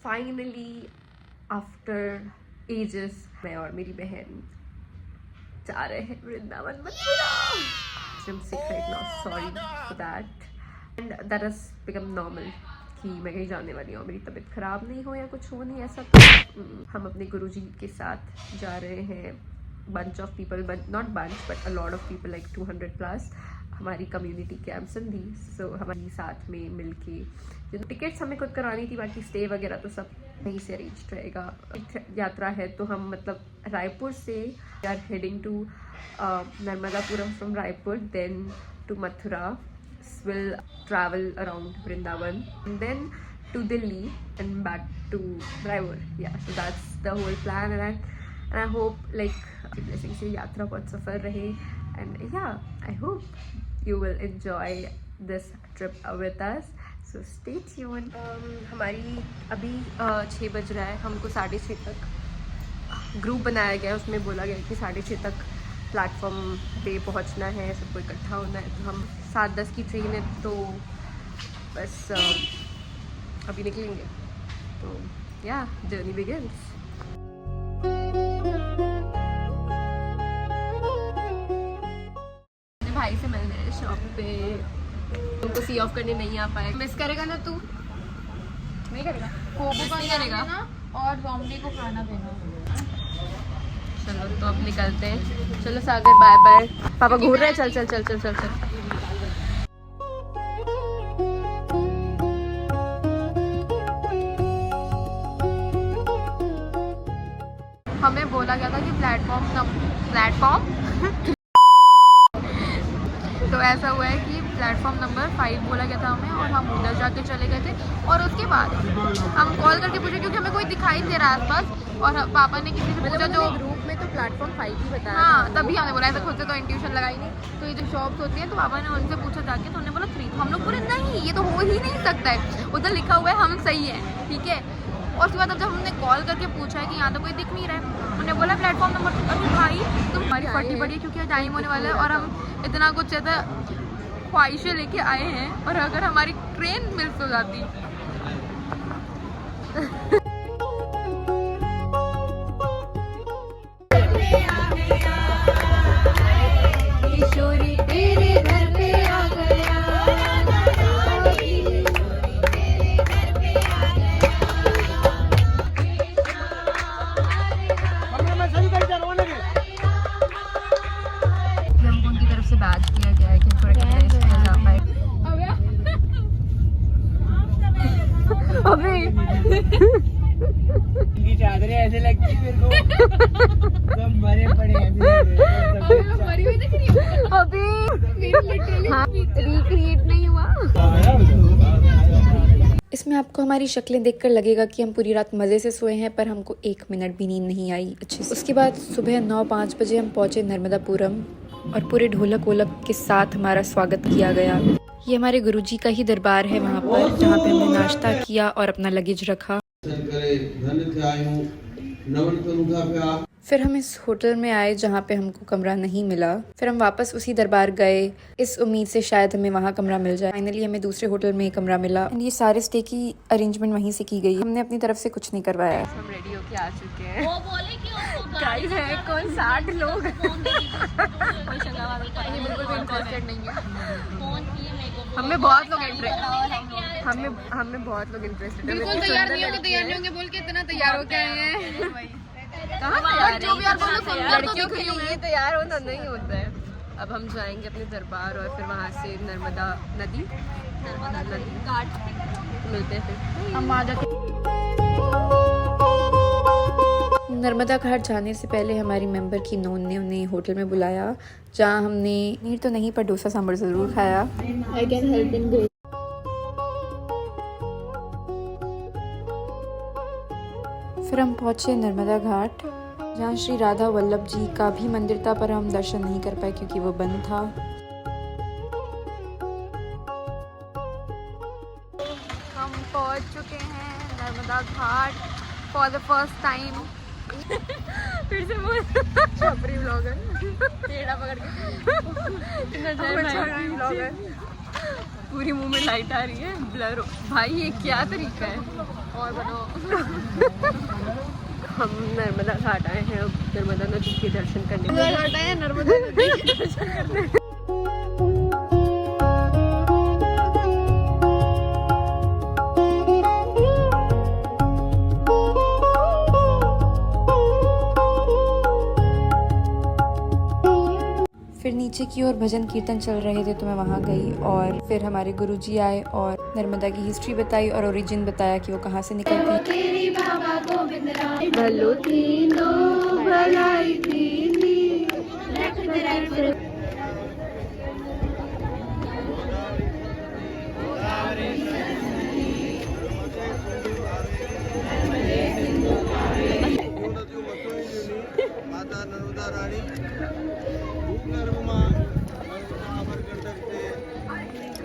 Finally after ages मैं और मेरी बहन जा रहे हैं Vrindavan Mathura. I'm sick right now, sorry for that. And that has become normal कि मैं कहीं जाने वाली हूँ, मेरी तबीयत ख़राब नहीं हो या कुछ हो नहीं ऐसा, तो हम अपने गुरुजी के साथ जा रहे हैं। bunch of people, but not bunch but a lot of people, like 200 plus हमारी कम्युनिटी कैंप दी। सो हमारी साथ में मिलके जो टिकट्स हमें खुद करानी थी, बाकी स्टे वगैरह तो सब वहीं से अरेंज रहेगा। यात्रा है तो हम मतलब रायपुर से we are heading to Narmadapuram from Raipur, then to Mathura, will travel around Vrindavan and then to Delhi and back to Raipur. Yeah, so that's the whole plan, and I hope like blessings से यात्रा बहुत सफल रहे, and yeah, I hope you will enjoy this trip with us. So stay tuned. हमारी अभी 6 बज रहा है, हमको 6:30 तक ग्रुप बनाया गया है, उसमें बोला गया कि 6:30 तक प्लेटफॉर्म पे पहुंचना है, सबको इकट्ठा होना है। तो हम 7:10 की ट्रेन है, तो बस अभी निकलेंगे। तो या जर्नी बिगिंस। भाई से मिलने हैं शॉप पे, तुमको सी ऑफ करने नहीं आ पाए। मिस करेगा ना तू? नहीं करेगा, कोबू का करेगा और बॉम्बे को खाना देना। चलो तो अब निकलते हैं। चलो सागर बाय बाय। पापा घूर रहे हैं, चल चल चल चल चल चल। हमें बोला गया था कि प्लेटफॉर्म तो ऐसा हुआ है कि प्लेटफॉर्म नंबर 5 बोला गया था हमें, और हम उधर जाके चले गए थे। और उसके बाद हम कॉल करके पूछे क्योंकि हमें कोई दिखाई नहीं दे रहा आसपास, और पापा ने किसी से पूछा जो ग्रुप में तो प्लेटफॉर्म 5 ही बताया। हाँ, तभी हमने बोला, ऐसे खुद से तो इंट्यूशन लगाई नहीं। तो ये जो शॉप्स होती है, तो पापा ने उनसे पूछा जाके, तो उन्होंने बोला 3। तो हम लोग बोले नहीं, ये तो हो ही नहीं सकता है, उधर लिखा हुआ है हम सही है, ठीक है। और उसके बाद अब जब हमने कॉल करके पूछा है कि यहाँ तो कोई दिख नहीं रहा है, उन्होंने बोला प्लेटफॉर्म नंबर। अरे भाई तुम हमारी फटी पड़ी, क्योंकि टाइम होने वाला है और हम इतना कुछ ज़्यादा ख्वाहिशें लेके आए हैं, और अगर हमारी ट्रेन मिस हो जाती। किशोरी तेरे घर पे आ गया, हमको उनकी तरफ से बैच किया गया है कि उनको रिकॉग्नाइज किया जा पाए। अबे इनकी चादरें ऐसे लगती है मेरे को एकदम भरे पड़े हैं। मरी हुई दिख रही है अभी, लिटरली रिक्रिएट नहीं हुआ। इसमें आपको हमारी शक्लें देखकर लगेगा कि हम पूरी रात मज़े से सोए हैं, पर हमको 1 मिनट भी नींद नहीं आई अच्छे से। उसके बाद सुबह 9:05 बजे हम पहुँचे नर्मदापुरम, और पूरे ढोलक वोलक के साथ हमारा स्वागत किया गया। ये हमारे गुरुजी का ही दरबार है वहाँ पर, जहाँ पे हमने नाश्ता किया और अपना लगेज रखा। फिर हम इस होटल में आए जहाँ पे हमको कमरा नहीं मिला। फिर हम वापस उसी दरबार गए, इस उम्मीद से शायद हमें वहाँ कमरा मिल जाए। फाइनली हमें दूसरे होटल में कमरा मिला। ये सारे स्टे की अरेंजमेंट वहीं से की गई, हमने अपनी तरफ से कुछ नहीं करवाया। हम रेडी होके आ चुके हैं। वो बोले कि गाइस है कौन 60 लोग बिल्कुल भी इंटरेस्टेड नहीं है। हमें बहुत लोग हमें बहुत लोग इंटरेस्टेड है। बिल्कुल तैयार नहीं होंगे बोल के इतना तैयार होके आए हैं। जो भी आप लड़कियों के लिए तैयार होना नहीं होता है। अब हम जाएंगे अपने दरबार, और फिर वहाँ से नर्मदा नदी घाट मिलते हैं। फिर हम आ जाते। नर्मदा घाट जाने से पहले हमारी मेंबर की नोन ने उन्हें होटल में बुलाया, जहाँ हमने नीर तो नहीं पर डोसा सांभर ज़रूर खाया। I can help in great. फिर हम पहुँचे नर्मदा घाट, जहाँ श्री राधा वल्लभ जी का भी मंदिर था, पर हम दर्शन नहीं कर पाए क्योंकि वो बंद था। हम पहुँच चुके हैं नर्मदा घाट फॉर द फर्स्ट टाइम। फिर से बोल छपरी ब्लॉगर टेढ़ा पकड़ के ब्लॉगर पूरी मुंह में लाइट आ रही है, ब्लर। भाई ये क्या तरीका है। और बनाओ। हम नर्मदा घाट आए हैं, अब नर्मदा नदी के दर्शन करने। घाट आए हैं, नर्मदा नदी के दर्शन करने। फिर नीचे की ओर भजन कीर्तन चल रहे थे तो मैं वहाँ गई और फिर हमारे गुरुजी आए और नर्मदा की हिस्ट्री बताई और ओरिजिन बताया कि वो कहाँ से निकलती। माता नर्मदा रानी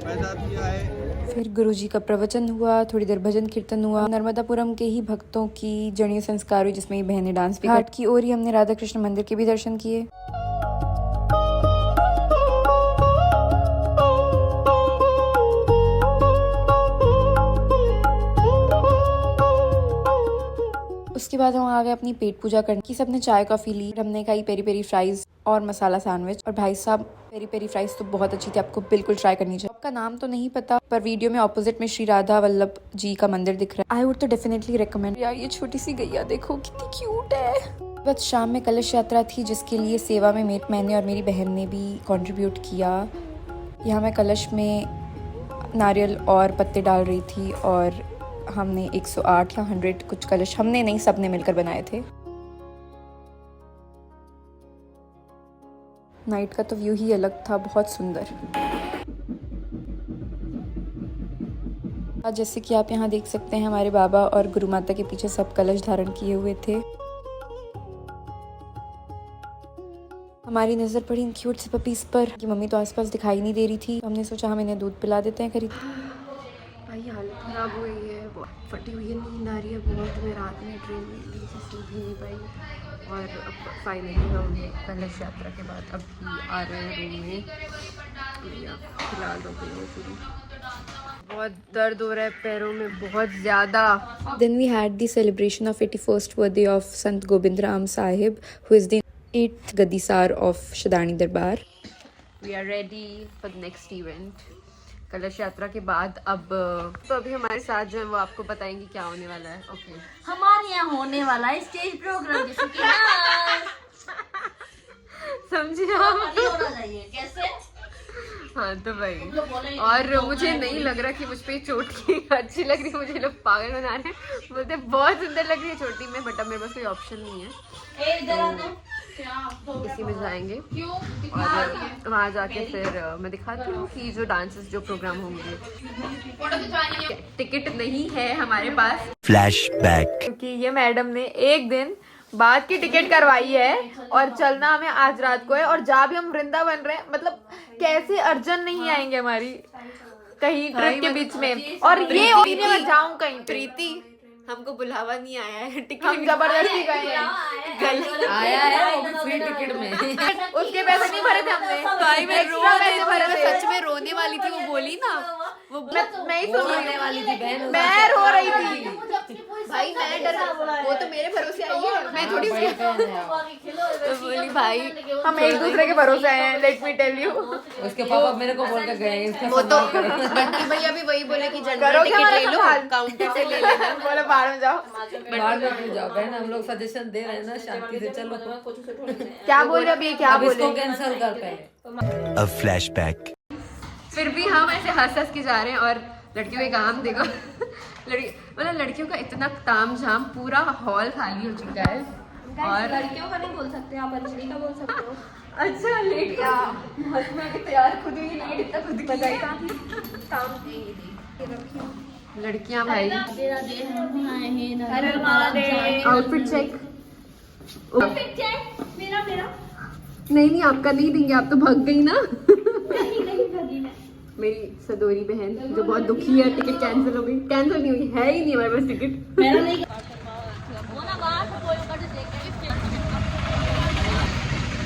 पैदा किया है। फिर गुरुजी का प्रवचन हुआ, थोड़ी देर भजन कीर्तन हुआ। नर्मदापुरम के ही भक्तों की जड़ीय संस्कार हुई जिसमें ये बहनें डांस भी घाट की ओर ही हमने राधा कृष्ण मंदिर के भी दर्शन किए। उसके बाद हम आ गए अपनी पेट पूजा करने की। सबने चाय कॉफी ली, हमने खाई पेरी पेरी फ्राइज और मसाला सैंडविच। और भाई साहब पेरी पेरी फ्राइज तो बहुत अच्छी थी, आपको बिल्कुल ट्राई करनी चाहिए। आपका नाम तो नहीं पता पर वीडियो में ऑपोजिट में श्री राधा वल्लभ जी का मंदिर दिख रहा है। आई वुड तो डेफिनेटली रिकमेंड। यार ये छोटी सी गैया देखो कितनी क्यूट है। बस शाम में कलश यात्रा थी जिसके लिए सेवा में मैंने और मेरी बहन ने भी कंट्रीब्यूट किया। यहाँ मैं कलश में नारियल और पत्ते डाल रही थी और हमने 108 या 100 कुछ कलश, हमने नहीं सबने मिलकर बनाए थे। नाइट का तो व्यू ही अलग था, बहुत सुंदर। आज जैसे कि आप यहाँ देख सकते हैं हमारे बाबा और गुरु माता के पीछे सब कलश धारण किए हुए थे। हमारी नजर पड़ी इन क्यूट से पपीज पर कि मम्मी तो आसपास दिखाई नहीं दे रही थी। हमने सोचा हम इन्हें दूध पिला देते हैं खरीद। भाई हालत ख़राब हो गई है, फटी हुई है, नींद आ रही है बहुत। मैं रात में ट्रेन में ढंग से सो भी नहीं पाई और अब फाइनली हम कलश यात्रा के बाद अभी आ रहे हैं रूम में। फिलहाल हो गई है पूरी, बहुत दर्द हो रहा है पैरों में बहुत ज़्यादा। Then we had the celebration of 81st birthday of Sant Gobind Ram Sahib, who is the 8th Gadisar of Shadani Darbar. We are ready for the next event. कलश यात्रा के बाद अब तो अभी हमारे साथ जो है वो आपको बताएंगे क्या होने वाला है। ओके हमारे यहाँ होने वाला है स्टेज प्रोग्राम जैसे कि डांस। समझे आप? होना चाहिए कैसे? हाँ तो भाई, और मुझे नहीं लग रहा कि मुझ पे चोटी अच्छी लग रही है। मुझे लोग पागल बना रहे हैं, बोलते बहुत सुंदर लग रही है चोटी में, बट अब मेरे पास कोई ऑप्शन नहीं है। इसी में जाएंगे और वहाँ जाके फिर मैं दिखाती हूँ कि जो डांसेस जो प्रोग्राम होंगे। टिकट नहीं है हमारे पास, फ्लैशबैक, क्योंकि ये मैडम ने एक दिन बाद की टिकट करवाई है और चलना हमें आज रात को है। और जा भी हम वृंदावन रहे, मतलब कैसे अर्जन नहीं आएंगे हमारी कहीं ट्रिप के बीच में। और ये मैं जाऊँ कहीं प्रीति, हमको बुलावा नहीं आया है, टिकट हम जबरदस्ती गए हैं। आया है वो भी फ्री टिकट में। उसके पैसे नहीं भरे थे हमने। भाई मैं सच में रोने वाली थी, वो बोली ना, वो मैं ही सुनने वाली थी बहन, मैं रो रही थी। भाई मैं डरा, वो तो मेरे भरोसे आई है, मैं थोड़ी तो बोली भाई हम एक दूसरे के भरोसे आए हैं। लेट मी टेल यू, उसके पापा मेरे को बोल के गए वो तो बंटी भैया भी वही बोले कि जनरल टिकट ले लो, काउंटर से ले लेना। बोले बाहर में जाओ, बाहर में क्यों जाओ बहन, हम लोग सजेशन दे रहे हैं ना शांति से चलो। क्या बोल रहे अभी, क्या बोले? इसको कैंसिल कर पहले। अ फ्लैशबैक। फिर भी हम ऐसे हंस हंस के जा रहे हैं और लड़कियों के काम देखो। लड़कियों का इतना ताम झाम, पूरा हॉल खाली हो चुका है। और लड़कियों का नहीं बोल सकते आप, अंजलि का बोल सकते हो। अच्छा लेट मैं तैयार खुद ही लेट, इतना खुद बताई लड़कियां भाई। आउटफिट चेक मेरा नहीं आपका नहीं देंगे, आप तो भाग गई ना। नहीं भगी मैं। मेरी सदोरी बहन जो बहुत दुखी है, टिकट कैंसिल हो गई। कैंसिल नहीं हुई है ही नहीं हमारे पास टिकट। मेरा नहीं।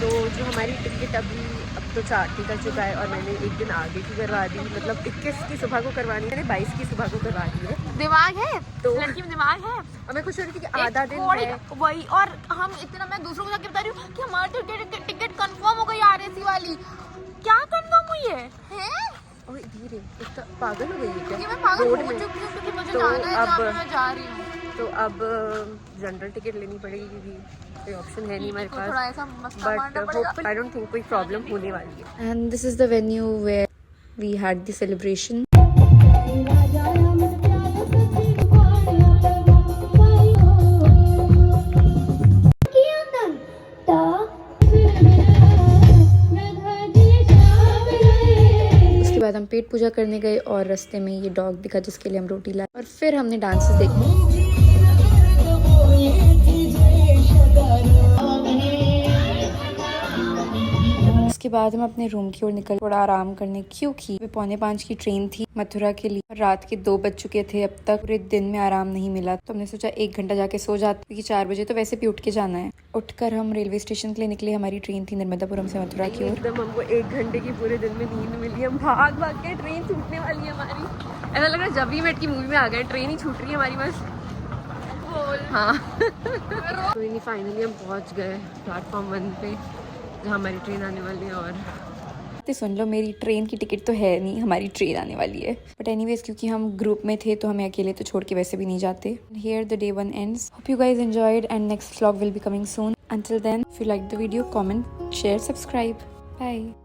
तो जो हमारी टिकट अभी तो 4 की कर चुका है और मैंने एक दिन आगे की करवा दी, मतलब 21 की सुबह को करवानी है, मैंने 22 की सुबह को करवा दी है। दिमाग है तो लड़की में दिमाग है। और मैं खुश हो रही थी कि आधा दिन थोड़ी- है। वही, और हम इतना, मैं दूसरों को जाके बता रही हूँ कि हमारी तो टिकट कंफर्म हो गई RAC वाली। क्या कंफर्म हुई है हैं? ओए धीरे, इतना पागल हो गई है क्या? क्योंकि मैं पागल रोड हो में। चुकी हूँ, क्योंकि मुझे तो जाना है जहाँ अब- पे मैं जा रही हूँ। तो अब जनरल टिकट लेनी पड़ेगी क्योंकि कोई ऑप्शन है नहीं हमारे को थोड़ा पास। ऐसा मस्ता मारना बट पड़ेगा। आई डोंट थिंक कोई प्रॉब्लम होने वाली है। And this is the venue where we had the celebration. उसके बाद हम पेट पूजा करने गए और रास्ते में ये डॉग दिखा जिसके लिए हम रोटी लाए, और फिर हमने डांसेस देखे। उसके बाद हम अपने रूम की ओर निकल थोड़ा आराम करने, क्योंकि 4:45 की ट्रेन थी मथुरा के लिए और रात के 2 बज चुके थे। अब तक पूरे दिन में आराम नहीं मिला, तो हमने सोचा 1 घंटा जाके सो जाते, क्योंकि 4 बजे तो वैसे भी उठ के जाना है। उठकर हम रेलवे स्टेशन के लिए निकले। हमारी ट्रेन थी नर्मदापुरम से मथुरा की ओर। एकदम हमको 1 घंटे की पूरे दिन में नींद मिली। हम भाग भाग के ट्रेन छूटने वाली है हमारी। ऐसा लग रहा है जब भी मेट की मूवी में आ गए, ट्रेन ही छूट रही है हमारी बस। हाँ तो फाइनली हम पहुंच गए प्लेटफॉर्म 1 पे, जहाँ हमारी ट्रेन आने वाली है। और तो सुन लो, मेरी ट्रेन की टिकट तो है नहीं, हमारी ट्रेन आने वाली है। बट एनीवेज, क्योंकि हम ग्रुप में थे तो हमें अकेले तो छोड़ के वैसे भी नहीं जाते। Here the day 1 ends. Hope you guys enjoyed and next vlog will be coming soon. Until then, if you liked the video, comment, share, subscribe. Bye.